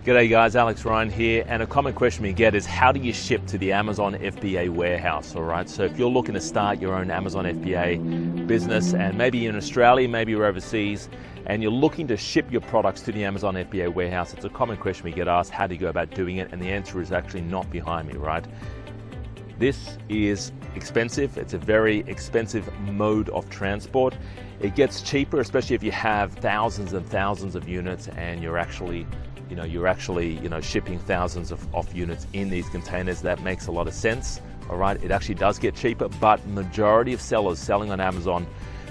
G'day guys, Alex Ryan here, and a common question we get is how do you ship to the Amazon FBA warehouse, alright? So if you're looking to start your own Amazon FBA business, and maybe you're in Australia, maybe you're overseas, and you're looking to ship your products to the Amazon FBA warehouse, it's a common question we get asked, how do you go about doing it? And the answer is actually not behind me, right? This is expensive. It's a very expensive mode of transport. It gets cheaper, especially if you have thousands and thousands of units and you're actually shipping thousands of units in these containers. That makes a lot of sense, all right? It actually does get cheaper, but majority of sellers selling on Amazon,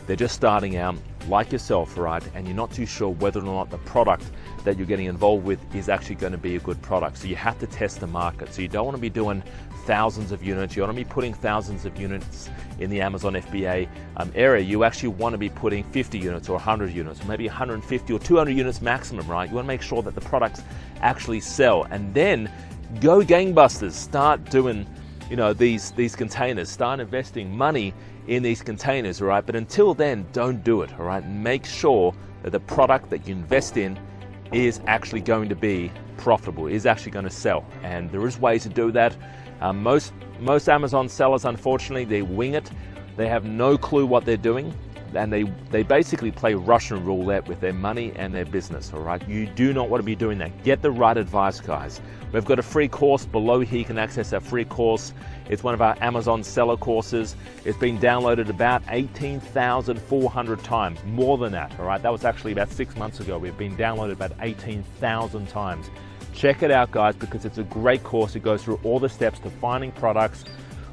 they're just starting out like yourself, right? And you're not too sure whether or not the product that you're getting involved with is actually going to be a good product. So you have to test the market. So you don't want to be doing thousands of units. You want to be putting thousands of units in the Amazon FBA area. You actually want to be putting 50 units or 100 units, or maybe 150 or 200 units maximum, right? You want to make sure that the products actually sell, and then go gangbusters. Start doing, these containers. Start investing money in these containers, all right? But until then, don't do it, all right? Make sure that the product that you invest in is actually going to be profitable, is actually going to sell. And there is ways to do that. Most Amazon sellers, unfortunately, they wing it. They have no clue what they're doing, and they basically play Russian roulette with their money and their business, all right? You do not want to be doing that. Get the right advice, guys. We've got a free course below here. You can access our free course. It's one of our Amazon seller courses. It's been downloaded about 18,400 times, more than that, all right? That was actually about 6 months ago. We've been downloaded about 18,000 times. Check it out, guys, because it's a great course. It goes through all the steps to finding products,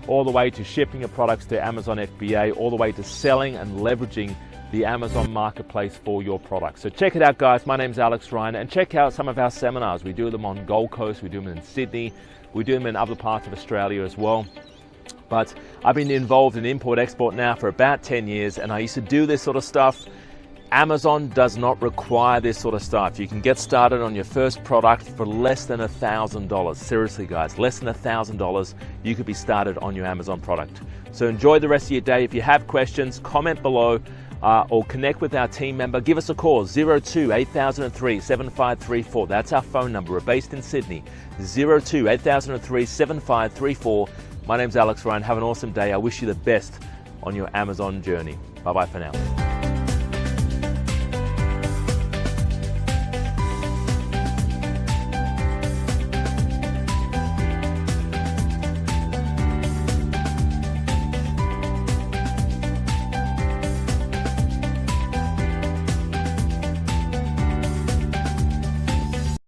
all the way to shipping your products to Amazon FBA, all the way to selling and leveraging the Amazon marketplace for your products. So check it out, guys. My name's Alex Ryan, and check out some of our seminars. We do them on Gold Coast, we do them in Sydney, we do them in other parts of Australia as well. But I've been involved in import-export now for about 10 years, and I used to do this sort of stuff. Amazon does not require this sort of stuff. You can get started on your first product for less than $1,000. Seriously, guys, less than $1,000, you could be started on your Amazon product. So enjoy the rest of your day. If you have questions, comment below or connect with our team member. Give us a call, 02-8003-7534. That's our phone number. We're based in Sydney, 02-8003-7534. My name's Alex Ryan. Have an awesome day. I wish you the best on your Amazon journey. Bye-bye for now.